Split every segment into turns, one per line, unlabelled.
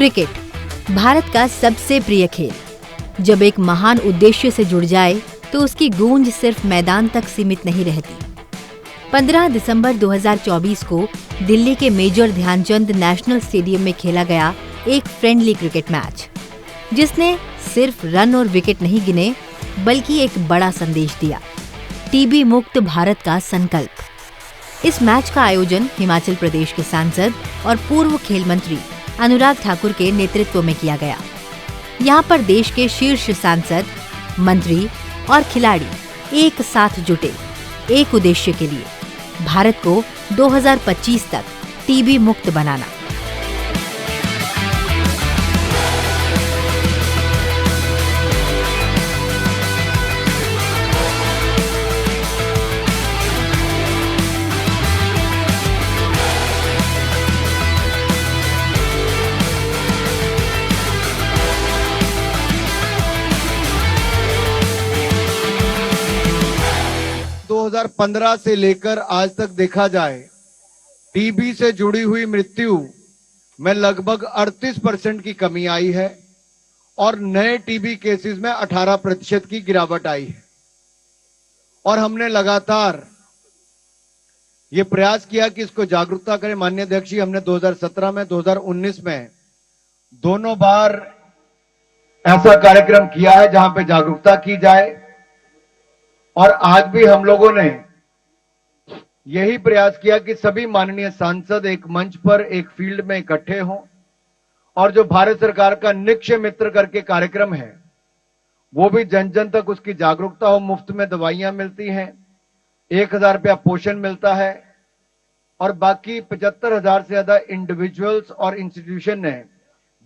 Cricket Bharat का सबसे प्रिय खेल। जब एक महान उद्देश्य से जुड़ जाए तो उसकी गूंज सिर्फ मैदान तक सीमित नहीं रहती। 15 दिसंबर 2024 को दिल्ली के मेजर ध्यानचंद नेशनल स्टेडियम में खेला गया एक फ्रेंडली क्रिकेट मैच, जिसने सिर्फ रन और विकेट नहीं गिने बल्कि एक बड़ा संदेश दिया, टीबी मुक्त भारत का संकल्प। इस मैच का आयोजन हिमाचल प्रदेश के सांसद और पूर्व खेल मंत्री अनुराग ठाकुर के नेतृत्व में किया गया। यहाँ पर देश के शीर्ष सांसद, मंत्री और खिलाड़ी एक साथ जुटे एक उद्देश्य के लिए, भारत को 2025 तक टीबी मुक्त बनाना।
दो 2015 से लेकर आज तक देखा जाए, टीबी से जुड़ी हुई मृत्यु में लगभग 38% की कमी आई है और नए टीबी केसेस में 18% की गिरावट आई है। और हमने लगातार ये प्रयास किया कि इसको जागरूकता करें। माननीय अध्यक्ष जी, हमने 2017 में 2019 में दोनों बार ऐसा कार्यक्रम किया है जहां पे जागरूकता की जाए, और आज भी हम लोगों ने यही प्रयास किया कि सभी माननीय सांसद एक मंच पर एक फील्ड में इकट्ठे हों और जो भारत सरकार का निक्षय मित्र करके कार्यक्रम है वो भी जन जन तक उसकी जागरूकता हो। मुफ्त में दवाइयां मिलती हैं, 1000 रुपया पोषण मिलता है और बाकी 75,000 से ज्यादा इंडिविजुअल्स और इंस्टीट्यूशन ने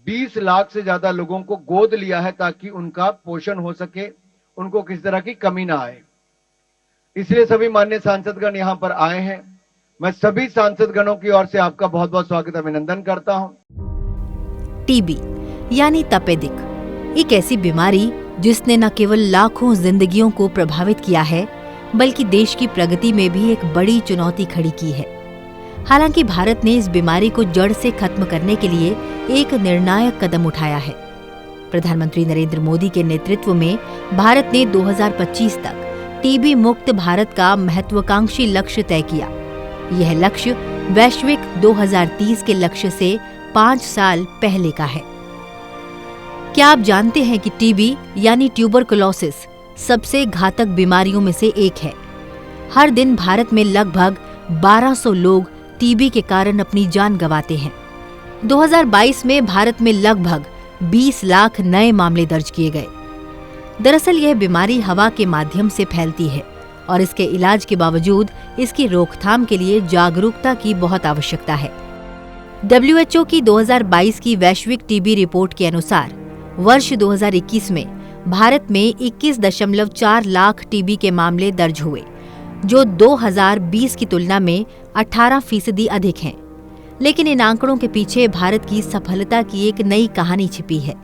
20 लाख से ज्यादा लोगों को गोद लिया है ताकि उनका पोषण हो सके, उनको किसी तरह की कमी ना आए। इसलिए सभी माननीय सांसदगण यहां पर आए हैं। मैं सभी सांसदगणों की ओर से आपका बहुत बहुत स्वागत अभिनंदन करता हूं।
टीबी यानी तपेदिक एक ऐसी बीमारी जिसने न केवल लाखों जिंदगियों को प्रभावित किया है बल्कि देश की प्रगति में भी एक बड़ी चुनौती खड़ी की है। हालांकि भारत ने इस बीमारी को जड़ से खत्म करने के लिए एक निर्णायक कदम उठाया है। प्रधानमंत्री नरेंद्र मोदी के नेतृत्व में भारत ने 2025 तक टीबी मुक्त भारत का महत्वाकांक्षी लक्ष्य तय किया। यह लक्ष्य वैश्विक 2030 के लक्ष्य से 5 साल पहले का है। क्या आप जानते हैं कि टीबी यानी ट्यूबरकुलोसिस सबसे घातक बीमारियों में से एक है। हर दिन भारत में लगभग 1200 लोग टीबी के कारण अपनी जान गंवाते हैं। 2022 में भारत में लगभग 20 लाख नए मामले दर्ज किए गए। दरअसल यह बीमारी हवा के माध्यम से फैलती है और इसके इलाज के बावजूद इसकी रोकथाम के लिए जागरूकता की बहुत आवश्यकता है। WHO की 2022 की वैश्विक टीबी रिपोर्ट के अनुसार वर्ष 2021 में भारत में 21.4 लाख टीबी के मामले दर्ज हुए, जो 2020 की तुलना में 18% अधिक हैं। लेकिन इन आंकड़ों के पीछे भारत की सफलता की एक नई कहानी छिपी है।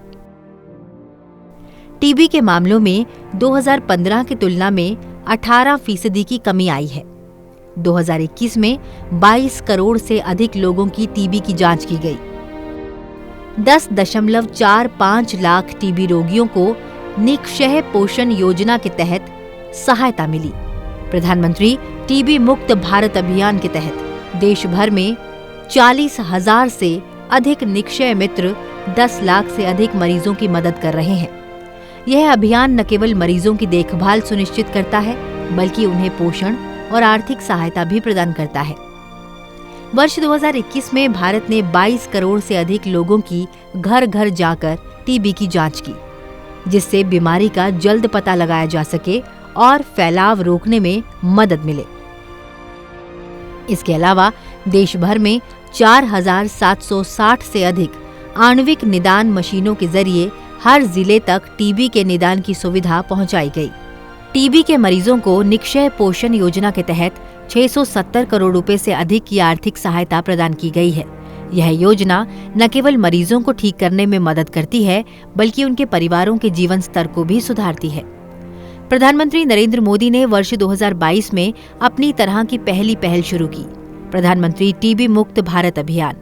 टीबी के मामलों में 2015 की तुलना में 18% की कमी आई है। 2021 में 22 करोड़ से अधिक लोगों की टीबी की जांच की गई। 10.45 लाख टीबी रोगियों को निक्षय पोषण योजना के तहत सहायता मिली। प्रधानमंत्री टीबी मुक्त भारत अभियान के तहत देश भर में 40,000 से अधिक निक्षय मित्र 10 लाख से अधिक मरीजों की मदद कर रहे हैं। यह अभियान न केवल मरीजों की देखभाल सुनिश्चित करता है बल्कि उन्हें पोषण और आर्थिक सहायता भी प्रदान करता है। वर्ष 2021 में भारत ने 22 करोड़ से अधिक लोगों की घर घर जाकर टीबी की जांच की, जिससे बीमारी का जल्द पता लगाया जा सके और फैलाव रोकने में मदद मिले। इसके अलावा देश भर में 4,760 से अधिक आणविक निदान मशीनों के जरिए हर जिले तक टीबी के निदान की सुविधा पहुंचाई गई। टीबी के मरीजों को निक्षय पोषण योजना के तहत 670 करोड़ रुपए से अधिक की आर्थिक सहायता प्रदान की गई है। यह योजना न केवल मरीजों को ठीक करने में मदद करती है बल्कि उनके परिवारों के जीवन स्तर को भी सुधारती है। प्रधानमंत्री नरेंद्र मोदी ने वर्ष 2022 में अपनी तरह की पहली पहल शुरू की, प्रधानमंत्री टीबी मुक्त भारत अभियान।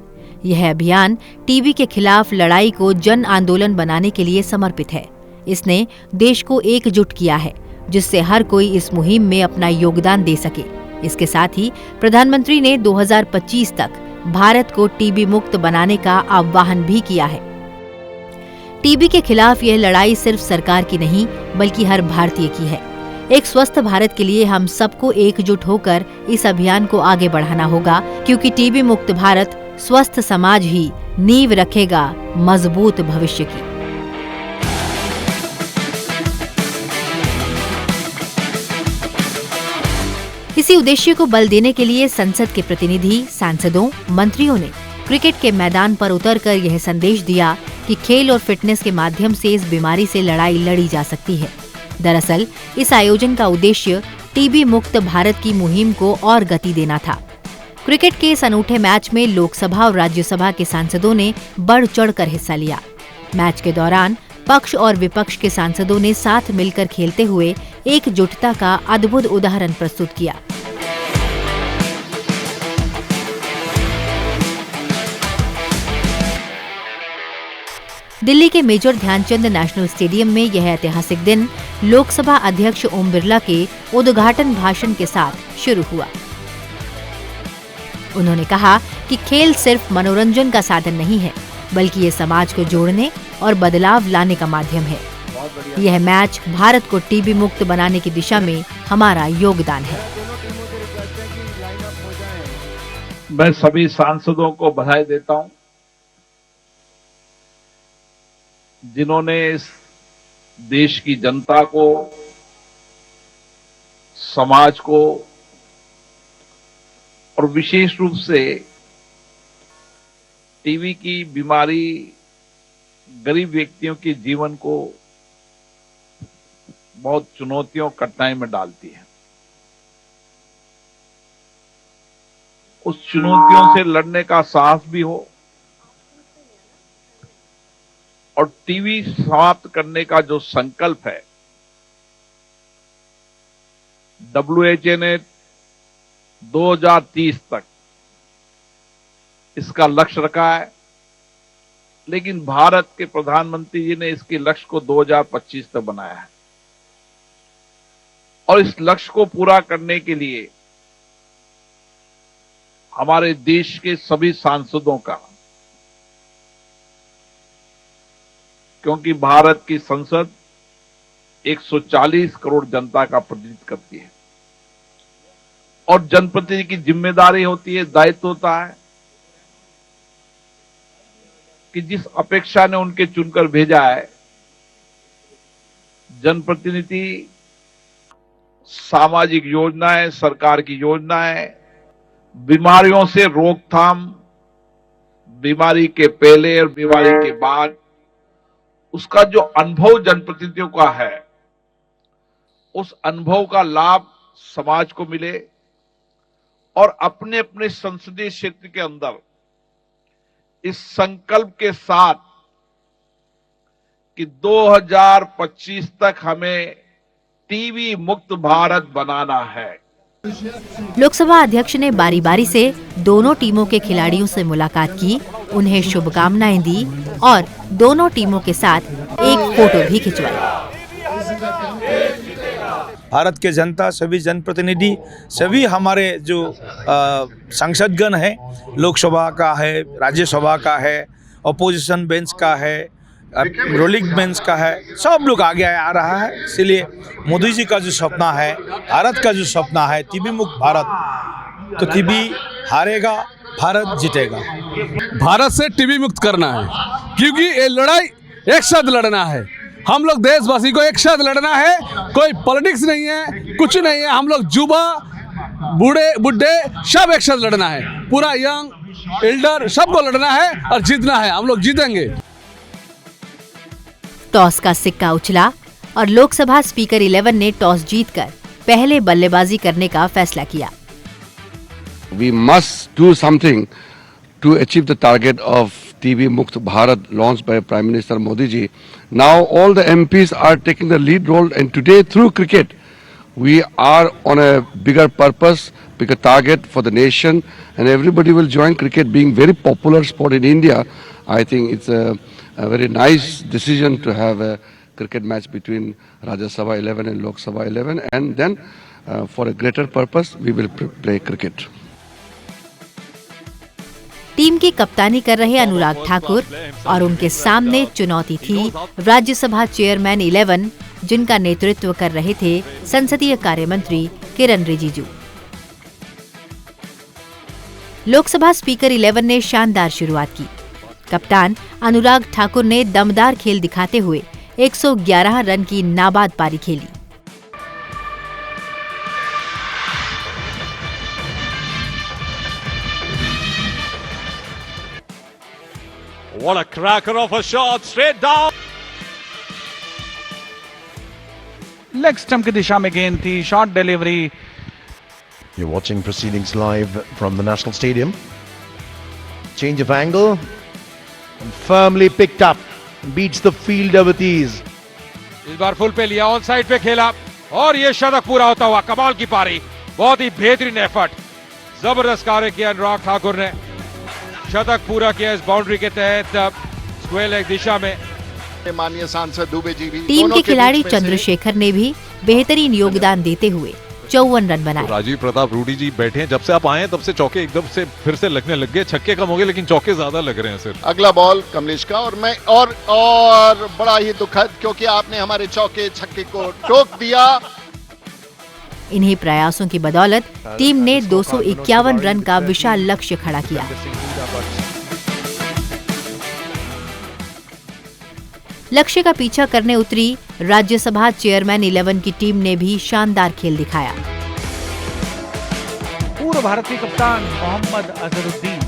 यह अभियान टीबी के खिलाफ लड़ाई को जन आंदोलन बनाने के लिए समर्पित है। इसने देश को एकजुट किया है, जिससे हर कोई इस मुहिम में अपना योगदान दे सके। इसके साथ ही प्रधानमंत्री ने 2025 तक भारत को टीबी मुक्त बनाने का आह्वान भी किया है। टीबी के खिलाफ यह लड़ाई सिर्फ सरकार की नहीं, बल्कि हर भारतीय की है। एक स्वस्थ भारत के लिए हम सबको एकजुट होकर इस अभियान को आगे बढ़ाना होगा, क्योंकि टीबी मुक्त भारत स्वस्थ समाज ही नींव रखेगा मजबूत भविष्य की। इसी उद्देश्य को बल देने के लिए संसद के प्रतिनिधि, सांसदों, मंत्रियों ने क्रिकेट के मैदान पर उतरकर यह संदेश दिया कि खेल और फिटनेस के माध्यम से इस बीमारी से लड़ाई लड़ी जा सकती है। दरअसल इस आयोजन का उद्देश्य टीबी मुक्त भारत की मुहिम को और गति देना था। क्रिकेट के इस अनूठे मैच में लोकसभा और राज्यसभा के सांसदों ने बढ़ चढ़कर हिस्सा लिया। मैच के दौरान पक्ष और विपक्ष के सांसदों ने साथ मिलकर खेलते हुए एकजुटता का अद्भुत उदाहरण प्रस्तुत किया। दिल्ली के मेजर ध्यानचंद नेशनल स्टेडियम में यह ऐतिहासिक दिन लोकसभा अध्यक्ष ओम बिरला के उद्घाटन भाषण के साथ शुरू हुआ। उन्होंने कहा कि खेल सिर्फ मनोरंजन का साधन नहीं है, बल्कि ये समाज को जोड़ने और बदलाव लाने का माध्यम है। यह मैच भारत को टीबी मुक्त बनाने की दिशा में हमारा योगदान है।
मैं सभी सांसदों को बधाई देता हूं, जिन्होंने इस देश की जनता को, समाज को और विशेष रूप से टीबी की बीमारी गरीब व्यक्तियों के जीवन को बहुत चुनौतियों, कठिनाई में डालती है। उस चुनौतियों से लड़ने का साहस भी हो और टीबी समाप्त करने का जो संकल्प है, WHO ने 2030 तक इसका लक्ष्य रखा है, लेकिन भारत के प्रधानमंत्री जी ने इसके लक्ष्य को 2025 तक बनाया है। और इस लक्ष्य को पूरा करने के लिए हमारे देश के सभी सांसदों का, क्योंकि भारत की संसद 140 करोड़ जनता का प्रतिनिधित्व करती है और जनप्रतिनिधि की जिम्मेदारी होती है, दायित्व होता है कि जिस अपेक्षा ने उनके चुनकर भेजा है, जनप्रतिनिधि सामाजिक योजनाएं, सरकार की योजनाएं, बीमारियों से रोकथाम, बीमारी के पहले और बीमारी के बाद उसका जो अनुभव जनप्रतिनिधियों का है, उस अनुभव का लाभ समाज को मिले और अपने अपने संसदीय क्षेत्र के अंदर इस संकल्प के साथ कि 2025 तक हमें टीबी मुक्त भारत बनाना है।
लोकसभा अध्यक्ष ने बारी बारी से दोनों टीमों के खिलाड़ियों से मुलाकात की, उन्हें शुभकामनाएं दी और दोनों टीमों के साथ एक फोटो भी खिंचवाई।
भारत के जनता, सभी जनप्रतिनिधि, सभी हमारे जो संसदगण है, लोकसभा का है, राज्यसभा का है, अपोजिशन बेंच का है, रोलिंग बेंच का है, सब लोग आगे आ रहा है। इसलिए मोदी जी का जो सपना है, भारत का जो सपना है टीबी मुक्त भारत, तो टीबी हारेगा, भारत जीतेगा।
भारत से टीबी मुक्त करना है, क्योंकि ये लड़ाई एक साथ लड़ना है। हम लोग देशवासी को एक साथ लड़ना है, कोई पॉलिटिक्स नहीं है, कुछ नहीं है। हम लोग युवा, बूढ़े, बुढ़े सब एक साथ लड़ना है, पूरा यंग, एल्डर सबको लड़ना है और जीतना है। हम लोग जीतेंगे।
टॉस का सिक्का उछला और लोकसभा स्पीकर 11 ने टॉस जीतकर पहले बल्लेबाजी करने का फैसला किया।
We must do something to achieve the target of TB Mukt Bharat launched by Prime Minister Modi ji. Now all the MPs are taking the lead role, and today through cricket we are on a bigger purpose bigger target for the nation, and everybody will join cricket being very popular sport in India. I think it's a very nice decision to have a cricket match between Rajya Sabha 11 and Lok Sabha 11, and then for a greater purpose we will play cricket.
Team की कप्तानी कर रहे अनुराग ठाकुर और उनके सामने चुनौती थी Rajya Sabha chairman 11 जिनका नेतृत्व कर रहे थे संसदीय कार्य मंत्री किरण रिजिजू। लोकसभा स्पीकर 11 ने शानदार शुरुआत की। कप्तान अनुराग ठाकुर ने दमदार खेल दिखाते हुए 111 रन की नाबाद पारी खेली।
What a cracker of a shot, straight down.
Leg stump की दिशा में गेंद थी, shot delivery.
You're watching proceedings live from the National Stadium. Change of angle and firmly picked up, beats the fielder with ease.
इस बार full पे लिया, on side पे खेला और ये शतक पूरा होता हुआ कमाल की पारी। बहुत ही बेहतरीन एफर्ट, जबरदस्त कार्य किया अनुराग ठाकुर ने। शतक पूरा किया इस बाउंड्री के तहत स्क्वायर लेग दिशा में।
माननीय सांसद दुबे जी भी
टीम के खिलाड़ी चंद्रशेखर ने भी बेहतरीन योगदान देते हुए 54 रन बनाए।
राजीव प्रताप रूडी जी बैठे हैं, जब से आप आए हैं तब से चौके एकदम से फिर से लगने लग गए। छक्के कम हो गए लेकिन चौके ज्यादा लग रहे हैं सर।
अगला बॉल कमलेश का और मैं और बड़ा ही दुखद क्योंकि आपने हमारे चौके छक्के को टोक दिया।
इन्हीं प्रयासों की बदौलत टीम ने 251 रन का विशाल लक्ष्य खड़ा किया। लक्ष्य का पीछा करने उतरी राज्यसभा चेयरमैन 11 की टीम ने भी शानदार खेल दिखाया।
पूर्व भारतीय कप्तान मोहम्मद अजहरुद्दीन।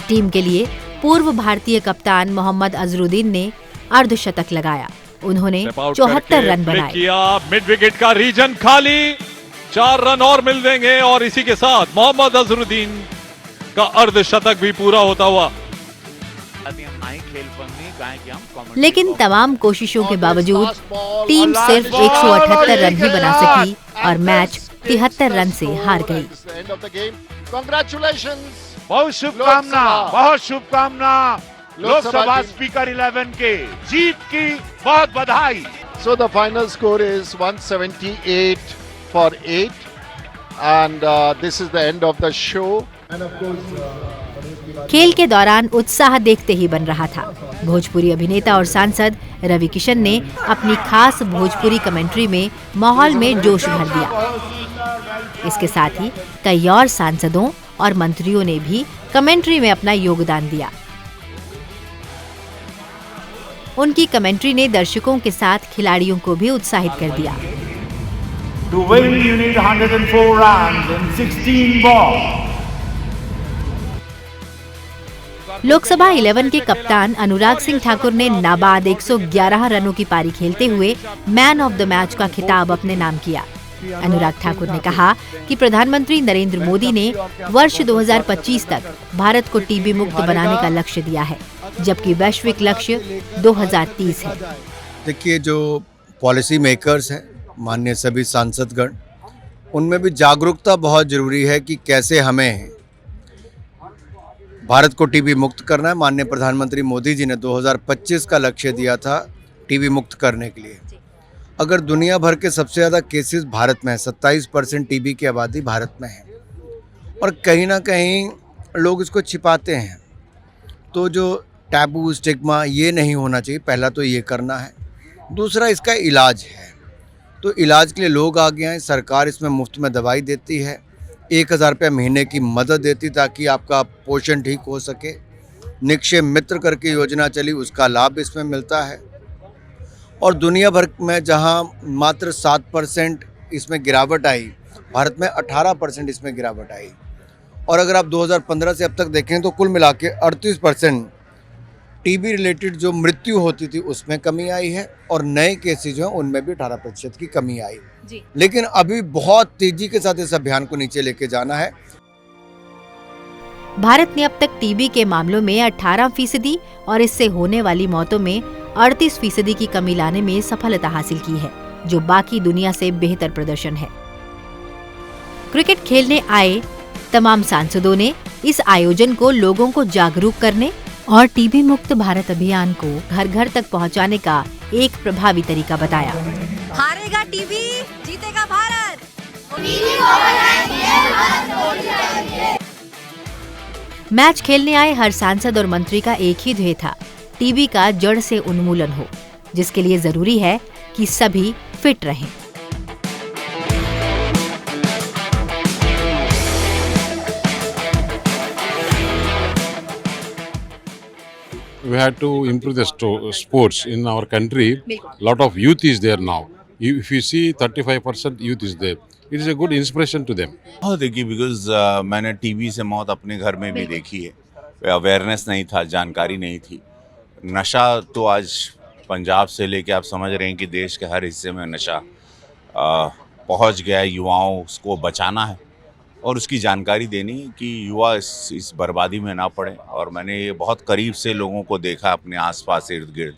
टीम के लिए पूर्व भारतीय कप्तान मोहम्मद अजहरुद्दीन ने अर्धशतक लगाया। उन्होंने 74 रन बनाए।
मिड विकेट का रीजन खाली, 4 रन और मिल देंगे और इसी के साथ मोहम्मद अजहरुद्दीन का अर्धशतक भी पूरा होता हुआ।
लेकिन तमाम कोशिशों के बावजूद टीम सिर्फ 178 रन ही बना सकी और मैच 73 रन से हार गई।
बहुत शुभकामना, बहुत शुभकामना लोकसभा स्पीकर 11 के जीत की बहुत बधाई।
So the final score is 178 for 8 and this is the end of the show.
खेल के दौरान उत्साह देखते ही बन रहा था। भोजपुरी अभिनेता और सांसद रवि किशन ने अपनी खास भोजपुरी कमेंट्री में माहौल में जोश भर दिया। इसके साथ ही कई और सांसदों और मंत्रियों ने भी कमेंट्री में अपना योगदान दिया। उनकी कमेंट्री ने दर्शकों के साथ खिलाड़ियों को भी उत्साहित कर दिया।
To win you need 104 runs in 16 balls.
Lok Sabha 11 के कप्तान अनुराग सिंह ठाकुर ने नाबाद 111 रनों की पारी खेलते हुए मैन ऑफ द मैच का खिताब अपने नाम किया। अनुराग ठाकुर ने कहा कि प्रधानमंत्री नरेंद्र मोदी ने वर्ष 2025 तक भारत को टीबी मुक्त बनाने का लक्ष्य दिया है, जबकि वैश्विक लक्ष्य 2030 है।
देखिए, जो पॉलिसी मेकर्स हैं, माननीय सभी सांसदगण, उनमें भी जागरूकता बहुत जरूरी है कि कैसे हमें भारत को टीबी मुक्त करना है। माननीय प्रधानमंत्री मोदी जी ने 2025 का लक्ष्य दिया था टीबी मुक्त करने के लिए। अगर दुनिया भर के सबसे ज़्यादा केसेस भारत में है, 27% टीबी की आबादी भारत में है, और कहीं ना कहीं लोग इसको छिपाते हैं। तो जो टैबू स्टिग्मा ये नहीं होना चाहिए, पहला तो ये करना है। दूसरा, इसका इलाज है, तो इलाज के लिए लोग आगे आएँ। सरकार इसमें मुफ्त में दवाई देती है, 1000 रुपये महीने की मदद देती ताकि आपका पोषण ठीक हो सके। निक्षय मित्र करके योजना चली, उसका लाभ इसमें मिलता है। और दुनिया भर में जहां मात्र 7% इसमें गिरावट आई, भारत में 18% इसमें गिरावट आई। और अगर आप 2015 से अब तक देखें तो कुल मिला के 38% टीबी रिलेटेड जो मृत्यु होती थी उसमें कमी आई है, और नए केसेज जो हैं उनमें भी 18% की कमी आई जी। लेकिन अभी बहुत तेजी के साथ इस अभियान को नीचे लेके जाना है।
भारत ने अब तक टीबी के मामलों में 18% और इससे होने वाली मौतों में 38% की कमी लाने में सफलता हासिल की है। जो बाकी दुनिया से बेहतर प्रदर्शन है। क्रिकेट खेलने आए तमाम सांसदों ने इस आयोजन को लोगों को जागरूक करने और टीबी मुक्त भारत अभियान को घर घर तक पहुंचाने का एक प्रभावी तरीका बताया।
हारेगा टीबी, जीतेगा भारत।
मैच खेलने आए हर सांसद और मंत्री का एक ही ध्येय था, टीबी का जड़ से उन्मूलन हो, जिसके लिए जरूरी है कि सभी फिट रहें।
We had to improve the sports in our country. Lot of youth is there now. If you see 35% youth is there. It is a good inspiration to them.
हाँ देखिए, बिकॉज मैंने टीबी से मौत अपने घर में भी देखी है। अवेयरनेस नहीं था, जानकारी नहीं थी। नशा तो आज पंजाब से लेके आप समझ रहे हैं कि देश के हर हिस्से में नशा पहुंच गया है। युवाओं को बचाना है और उसकी जानकारी देनी कि युवा इस बर्बादी में ना पड़े। और मैंने ये बहुत करीब से लोगों को देखा अपने आसपास इर्द गिर्द,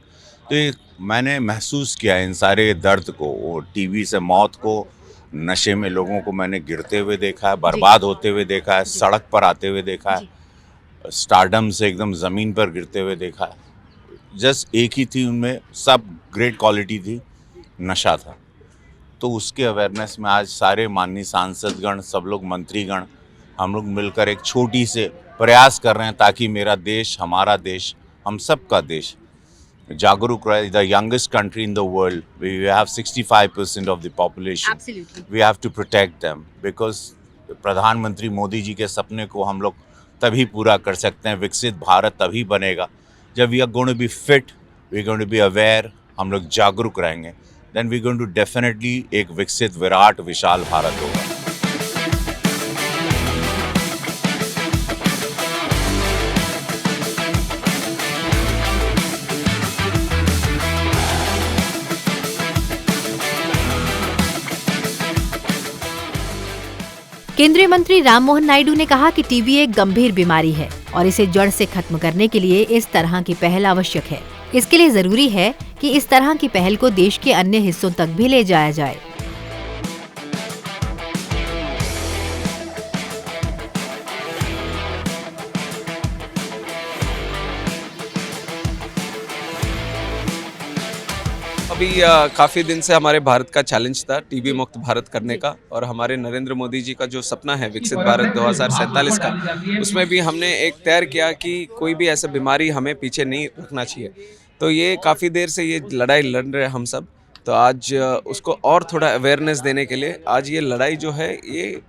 तो ये मैंने महसूस किया इन सारे दर्द को, टीबी से मौत को, नशे में लोगों को मैंने गिरते हुए देखा है, बर्बाद होते हुए देखा है, सड़क पर आते हुए देखा है, स्टारडम से एकदम ज़मीन पर गिरते हुए देखा है। जस्ट एक ही थी उनमें, सब ग्रेट क्वालिटी थी, नशा था। तो उसके अवेयरनेस में आज सारे माननीय सांसदगण, सब लोग मंत्रीगण, हम लोग मिलकर एक छोटी से प्रयास कर रहे हैं ताकि मेरा देश, हमारा देश, हम सब का देश जागरूक रहे। The youngest country in the world, we have 65% of the population, we have to protect them, because प्रधानमंत्री मोदी जी के सपने को हम लोग तभी पूरा कर सकते हैं, विकसित भारत तभी बनेगा जब we are going to be fit, we are going to be aware, हम लोग जागरूक रहेंगे, then we going to definitely एक विकसित विराट विशाल भारत होगा।
केंद्रीय मंत्री राममोहन नायडू ने कहा कि टीबी एक गंभीर बीमारी है और इसे जड़ से खत्म करने के लिए इस तरह की पहल आवश्यक है। इसके लिए जरूरी है कि इस तरह की पहल को देश के अन्य हिस्सों तक भी ले जाया जाए।
अभी काफ़ी दिन से हमारे भारत का चैलेंज था टीबी मुक्त भारत करने का, और हमारे नरेंद्र मोदी जी का जो सपना है विकसित भारत 2047 का, उसमें भी हमने एक तय किया कि कोई भी ऐसा बीमारी हमें पीछे नहीं रखना चाहिए। तो ये काफ़ी देर से ये लड़ाई लड़ रहे हैं हम सब, तो आज उसको और थोड़ा अवेयरनेस देने के लिए आज ये लड़ाई जो है ये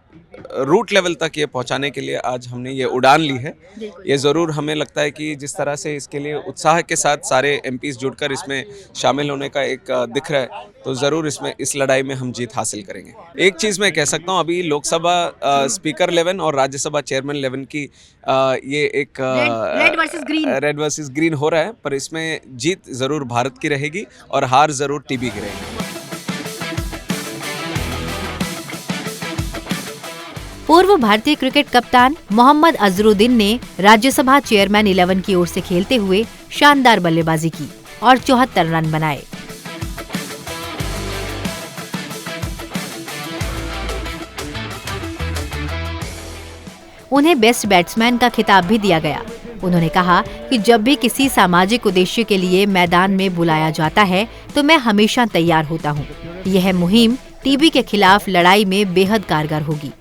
रूट लेवल तक ये पहुंचाने के लिए आज हमने ये उड़ान ली है। ये ज़रूर हमें लगता है कि जिस तरह से इसके लिए उत्साह के साथ सारे एमपीज़ जुड़कर इसमें शामिल होने का एक दिख रहा है, तो ज़रूर इसमें इस लड़ाई में हम जीत हासिल करेंगे। एक चीज़ मैं कह सकता हूँ, अभी लोकसभा स्पीकर लेवल और राज्यसभा चेयरमैन लेवल की ये एक रेड वर्सेस ग्रीन हो रहा है, पर इसमें जीत ज़रूर भारत की रहेगी और हार ज़रूर टीबी की रहेगी।
पूर्व भारतीय क्रिकेट कप्तान मोहम्मद अजरुद्दीन ने राज्यसभा चेयरमैन 11 की ओर से खेलते हुए शानदार बल्लेबाजी की और 74 रन बनाए। उन्हें बेस्ट बैट्समैन का खिताब भी दिया गया। उन्होंने कहा कि जब भी किसी सामाजिक उद्देश्य के लिए मैदान में बुलाया जाता है तो मैं हमेशा तैयार होता हूँ। यह मुहिम टीबी के खिलाफ लड़ाई में बेहद कारगर होगी।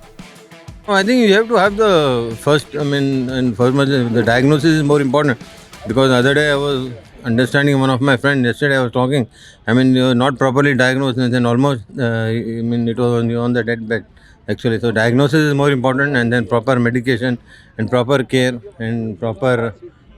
I think you have to have the first, the diagnosis is more important, because the other day I was understanding one of my friends, yesterday I was talking, you were not properly diagnosed and then almost, it was on the deathbed actually. So diagnosis is more important, and then proper medication and proper care and proper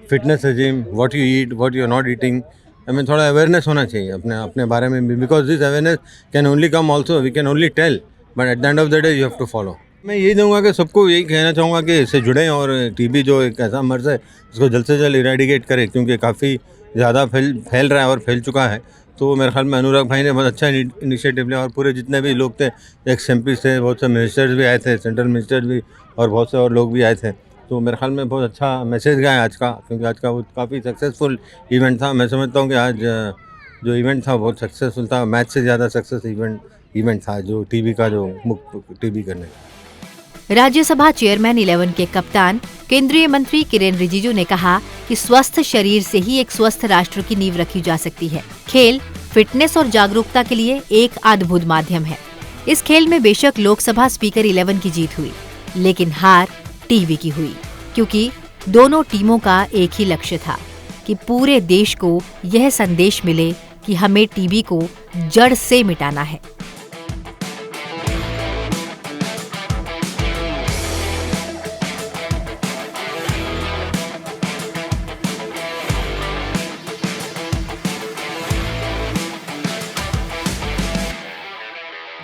fitness regime, what you eat, what you are not eating. थोड़ा awareness होना चाहिए अपने बारे में भी, because this awareness can only come also, we can only tell, but at the end of the day you have to follow. मैं यही दूंगा कि सबको यही कहना चाहूँगा कि इससे जुड़ें और टीबी जो एक ऐसा मर्ज़ है उसको जल्द से जल्द इरेडिकेट करें, क्योंकि काफ़ी ज़्यादा फैल रहा है और फैल चुका है। तो मेरे ख्याल में अनुराग भाई ने बहुत अच्छा इनिशिएटिव लिया, और पूरे जितने भी लोग थे, एक्स एमपीज़ थे, बहुत से मिनिस्टर्स भी आए थे, सेंट्रल मिनिस्टर्स भी, और बहुत से और लोग भी आए थे। तो मेरे ख्याल में बहुत अच्छा मैसेज गया आज का, क्योंकि आज का वो काफ़ी सक्सेसफुल इवेंट था। मैं समझता हूँ कि आज जो इवेंट था बहुत सक्सेसफुल था, मैच से ज़्यादा सक्सेस इवेंट था जो टीवी का, जो मुक्त टीवी करने का।
राज्यसभा चेयरमैन 11 के कप्तान केंद्रीय मंत्री किरेन रिजिजू ने कहा कि स्वस्थ शरीर से ही एक स्वस्थ राष्ट्र की नींव रखी जा सकती है। खेल फिटनेस और जागरूकता के लिए एक अद्भुत माध्यम है। इस खेल में बेशक लोकसभा स्पीकर 11 की जीत हुई, लेकिन हार टीवी की हुई, क्योंकि दोनों टीमों का एक ही लक्ष्य था कि पूरे देश को यह संदेश मिले कि हमें टीवी को जड़ से मिटाना है।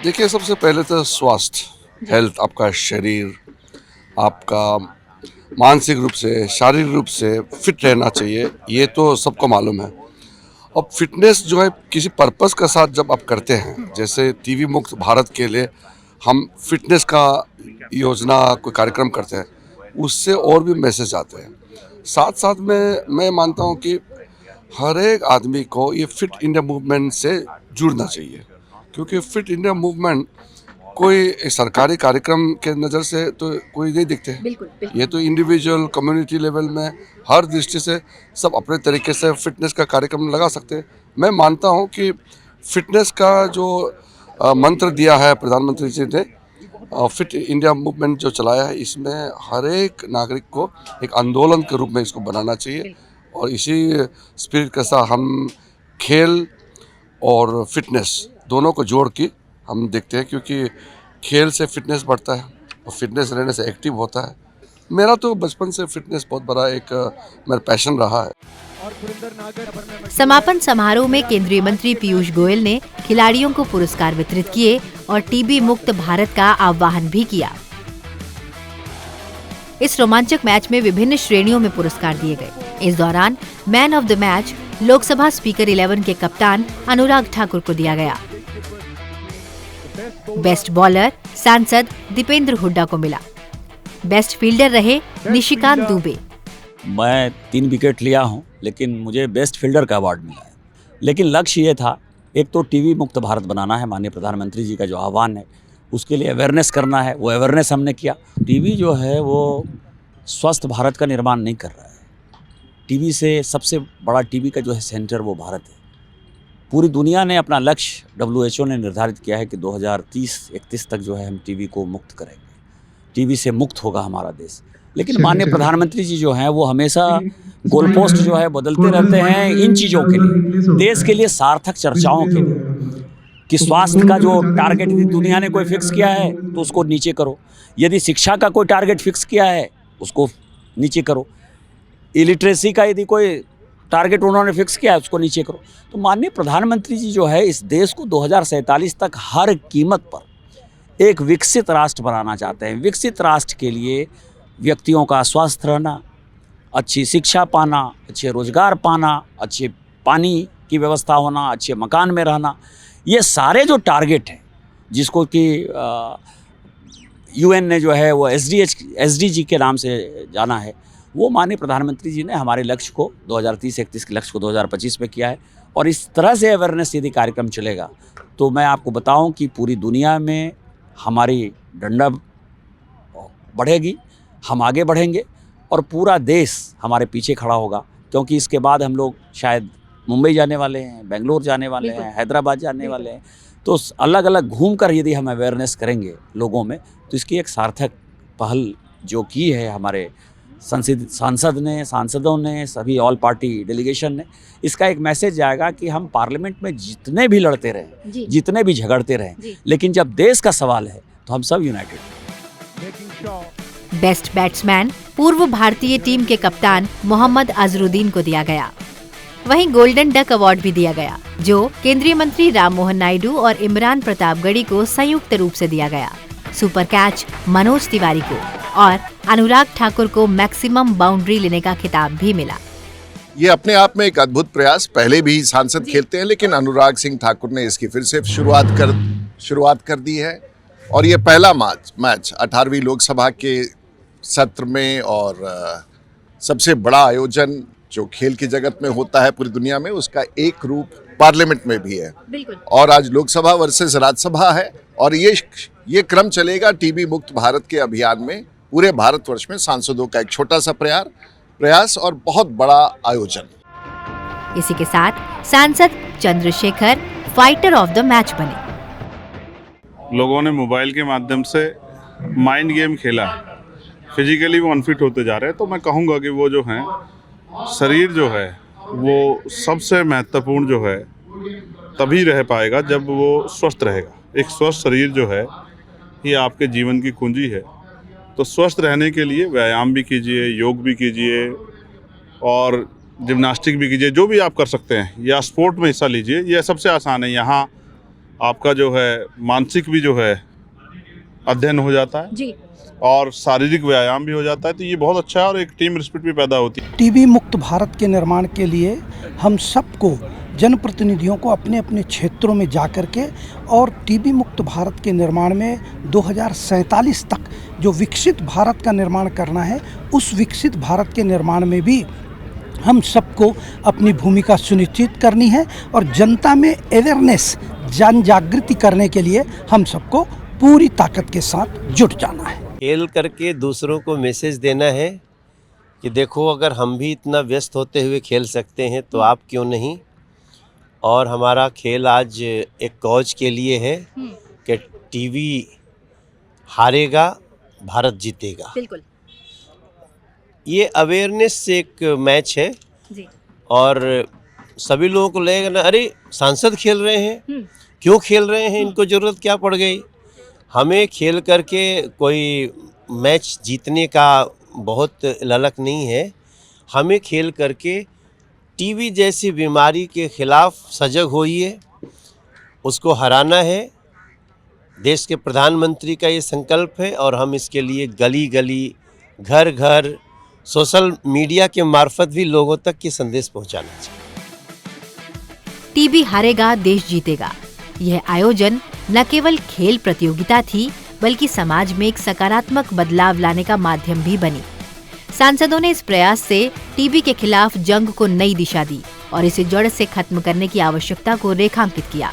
देखिए, सबसे पहले तो स्वास्थ्य, हेल्थ, आपका शरीर, आपका मानसिक रूप से, शारीरिक रूप से फिट रहना चाहिए, ये तो सबको मालूम है। अब फिटनेस जो है किसी पर्पस के साथ जब आप करते हैं, जैसे टीवी मुक्त भारत के लिए हम फिटनेस का योजना कोई कार्यक्रम करते हैं, उससे और भी मैसेज आते हैं। साथ साथ में मैं मानता हूँ कि हर एक आदमी को ये फिट इंडिया मूवमेंट से जुड़ना चाहिए, क्योंकि फिट इंडिया मूवमेंट कोई सरकारी कार्यक्रम के नज़र से तो कोई नहीं दिखते। ये तो इंडिविजुअल कम्युनिटी लेवल में हर दृष्टि से सब अपने तरीके से फिटनेस का कार्यक्रम लगा सकते हैं। मैं मानता हूँ कि फिटनेस का जो मंत्र दिया है प्रधानमंत्री जी ने, फिट इंडिया मूवमेंट जो चलाया है, इसमें हर एक नागरिक को एक आंदोलन के रूप में इसको बनाना चाहिए। और इसी स्पिरिट के साथ हम खेल और फिटनेस दोनों को जोड़ के हम देखते हैं, क्योंकि खेल से फिटनेस बढ़ता है और फिटनेस रहने से एक्टिव होता है। मेरा तो बचपन से फिटनेस बहुत बड़ा एक मेरा पैशन रहा है।
समापन समारोह में केंद्रीय मंत्री पीयूष गोयल ने खिलाड़ियों को पुरस्कार वितरित किए और टीबी मुक्त भारत का आह्वान भी किया। इस रोमांचक मैच में विभिन्न श्रेणियों में पुरस्कार दिए गए। इस दौरान man of the match Lok Sabha speaker 11 के कप्तान अनुराग ठाकुर को दिया गया। बेस्ट बॉलर सांसद दीपेंद्र हुड्डा को मिला। बेस्ट फील्डर रहे निशिकांत दुबे।
मैं 3 विकेट लिया हूं, लेकिन मुझे बेस्ट फील्डर का अवार्ड मिला है। लेकिन लक्ष्य ये था, एक तो टीवी मुक्त भारत बनाना है, माननीय प्रधानमंत्री जी का जो आह्वान है उसके लिए अवेयरनेस करना है, वो अवेयरनेस हमने किया। टीवी जो है वो स्वस्थ भारत का निर्माण नहीं कर रहा है। टीवी से सबसे बड़ा टीवी का जो है सेंटर वो भारत है। पूरी दुनिया ने अपना लक्ष्य WHO ने निर्धारित किया है कि 2030-31 तक जो है हम टीवी को मुक्त करेंगे, टीवी से मुक्त होगा हमारा देश। लेकिन माननीय प्रधानमंत्री जी जो हैं वो हमेशा गोल पोस्ट जो है बदलते रहते हैं इन चीज़ों के लिए, देश के लिए सार्थक चर्चाओं के लिए, कि स्वास्थ्य का जो टारगेट यदि दुनिया ने कोई फिक्स किया है तो उसको नीचे करो, यदि शिक्षा का कोई टारगेट फिक्स किया है उसको नीचे करो, इलिटरेसी का यदि कोई टारगेट उन्होंने फिक्स किया है उसको नीचे करो। तो माननीय प्रधानमंत्री जी जो है इस देश को 2047 तक हर कीमत पर एक विकसित राष्ट्र बनाना चाहते हैं। विकसित राष्ट्र के लिए व्यक्तियों का स्वस्थ रहना, अच्छी शिक्षा पाना, अच्छे रोजगार पाना, अच्छे पानी की व्यवस्था होना, अच्छे मकान में रहना, ये सारे जो टारगेट हैं जिसको कि UN ने जो है वो SDG के नाम से जाना है, वो माननीय प्रधानमंत्री जी ने हमारे लक्ष्य को 2030-31 के लक्ष्य को 2025 में किया है। और इस तरह से अवेयरनेस यदि कार्यक्रम चलेगा तो मैं आपको बताऊं कि पूरी दुनिया में हमारी डंडा बढ़ेगी, हम आगे बढ़ेंगे और पूरा देश हमारे पीछे खड़ा होगा, क्योंकि इसके बाद हम लोग शायद मुंबई जाने वाले हैं, बेंगलोर जाने वाले हैं, हैदराबाद जाने वाले हैं। तो अलग अलग घूम कर यदि हम अवेयरनेस करेंगे लोगों में तो इसकी एक सार्थक पहल जो की है हमारे सांसदों ने, सभी ऑल पार्टी डेलीगेशन ने, इसका एक मैसेज जाएगा कि हम पार्लियामेंट में जितने भी लड़ते रहें, जितने भी झगड़ते रहें, लेकिन जब देश का सवाल है तो हम सब यूनाइटेड हैं।
बेस्ट बैट्समैन पूर्व भारतीय टीम के कप्तान मोहम्मद अजरुद्दीन को दिया गया। वहीं गोल्डन डक अवार्ड भी दिया गया, जो केंद्रीय मंत्री राममोहन नायडू और इमरान प्रतापगढ़ी को संयुक्त रूप से दिया गया। सुपर कैच मनोज तिवारी को और अनुराग ठाकुर को मैक्सिमम बाउंड्री लेने का खिताब भी मिला।
ये अपने आप में एक अद्भुत प्रयास, पहले भी सांसद खेलते हैं लेकिन अनुराग सिंह ठाकुर ने इसकी फिर से शुरुआत कर दी है। और ये पहला मैच 18वीं लोकसभा के सत्र में और सबसे बड़ा आयोजन जो खेल की जगत में होता है पूरी दुनिया में, उसका एक रूप पार्लियामेंट में भी है।
बिल्कुल।
और आज लोकसभा वर्सेस राज्यसभा है और ये क्रम चलेगा टीबी मुक्त भारत के अभियान में। पूरे भारतवर्ष में सांसदों का एक छोटा सा प्रयास और बहुत बड़ा आयोजन।
इसी के साथ सांसद Chandrashekhar fighter of the match बने।
लोगों ने मोबाइल के माध्यम से माइंड गेम खेला, फिजिकली वो अनफिट होते जा रहे हैं। तो मैं कहूँगा कि वो जो हैं, शरीर जो है वो सबसे महत्वपूर्ण जो है तभी रह पाएगा जब वो स्वस्थ रहेगा। एक स्वस्थ शरीर जो है ये आपके जीवन की कुंजी है। तो स्वस्थ रहने के लिए व्यायाम भी कीजिए, योग भी कीजिए और जिम्नास्टिक भी कीजिए, जो भी आप कर सकते हैं, या स्पोर्ट में हिस्सा लीजिए। यह सबसे आसान है। यहाँ आपका जो है मानसिक भी जो है अध्ययन हो जाता है
जी,
और शारीरिक व्यायाम भी हो जाता है। तो ये बहुत अच्छा है और एक टीम स्पिरिट भी पैदा होती है।
टीबी मुक्त भारत के निर्माण के लिए हम सबको, जनप्रतिनिधियों को अपने अपने क्षेत्रों में जा कर के और टीबी मुक्त भारत के निर्माण में 2047 तक जो विकसित भारत का निर्माण करना है, उस विकसित भारत के निर्माण में भी हम सबको अपनी भूमिका सुनिश्चित करनी है और जनता में अवेयरनेस, जन जागृति करने के लिए हम सबको पूरी ताकत के साथ जुट जाना है।
खेल करके दूसरों को मैसेज देना है कि देखो, अगर हम भी इतना व्यस्त होते हुए खेल सकते हैं तो आप क्यों नहीं। और हमारा खेल आज एक कॉज के लिए है कि टीवी हारेगा, भारत जीतेगा।
बिल्कुल।
ये अवेयरनेस से एक मैच है
जी।
और सभी लोगों को लगेगा ना, अरे सांसद खेल रहे हैं, क्यों खेल रहे हैं, इनको ज़रूरत क्या पड़ गई। हमें खेल करके कोई मैच जीतने का बहुत ललक नहीं है। हमें खेल करके टीबी जैसी बीमारी के खिलाफ सजग होइए, उसको हराना है। देश के प्रधानमंत्री का ये संकल्प है और हम इसके लिए गली गली, घर घर, सोशल मीडिया के मार्फत भी लोगों तक ये संदेश पहुंचाना चाहिए।
टीबी हारेगा, देश जीतेगा। यह आयोजन न केवल खेल प्रतियोगिता थी, बल्कि समाज में एक सकारात्मक बदलाव लाने का माध्यम भी बनी। सांसदों ने इस प्रयास से टीबी के खिलाफ जंग को नई दिशा दी और इसे जड़ से खत्म करने की आवश्यकता को रेखांकित किया।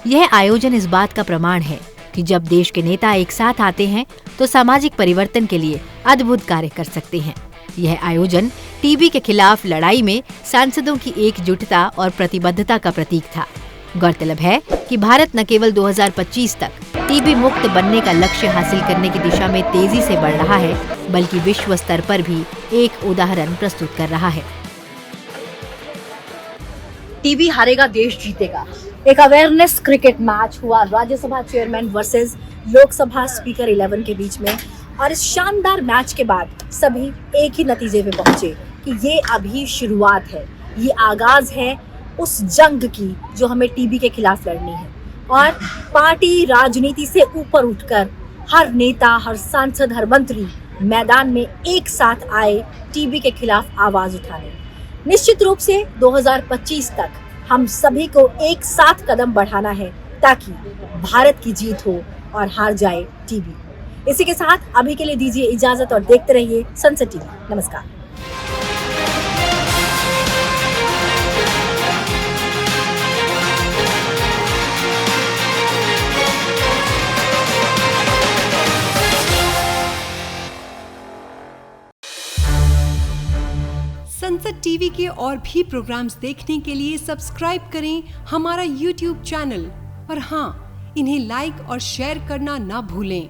यह आयोजन इस बात का प्रमाण है कि जब देश के नेता एक साथ आते हैं तो सामाजिक परिवर्तन के लिए अद्भुत कार्य कर सकते हैं। यह आयोजन टीबी के खिलाफ लड़ाई में सांसदों की एकजुटता और प्रतिबद्धता का प्रतीक था। गौरतलब है कि भारत न केवल 2025 तक टीबी मुक्त बनने का लक्ष्य हासिल करने की दिशा में तेजी से बढ़ रहा है, बल्कि विश्व स्तर पर भी एक उदाहरण प्रस्तुत कर रहा है।
टीबी हारेगा, देश जीतेगा। एक अवेयरनेस क्रिकेट मैच हुआ Rajya Sabha chairman versus Lok Sabha speaker 11 के बीच में, और इस शानदार मैच के बाद सभी एक ही नतीजे पे पहुंचे कि ये अभी शुरुआत है, ये आगाज है उस जंग की जो हमें टीबी के खिलाफ लड़नी है। और पार्टी राजनीति से ऊपर उठकर हर नेता, हर सांसद, हर मंत्री मैदान में एक साथ आए टीबी के खिलाफ आवाज उठाने। निश्चित रूप से 2025 तक हम सभी को एक साथ कदम बढ़ाना है ताकि भारत की जीत हो और हार जाए टीबी। इसी के साथ अभी के लिए दीजिए इजाजत और देखते रहिए संसद टीवी। नमस्कार।
संसद टीवी के और भी प्रोग्राम्स देखने के लिए सब्सक्राइब करें हमारा YouTube चैनल और हाँ, इन्हें लाइक और शेयर करना ना भूलें।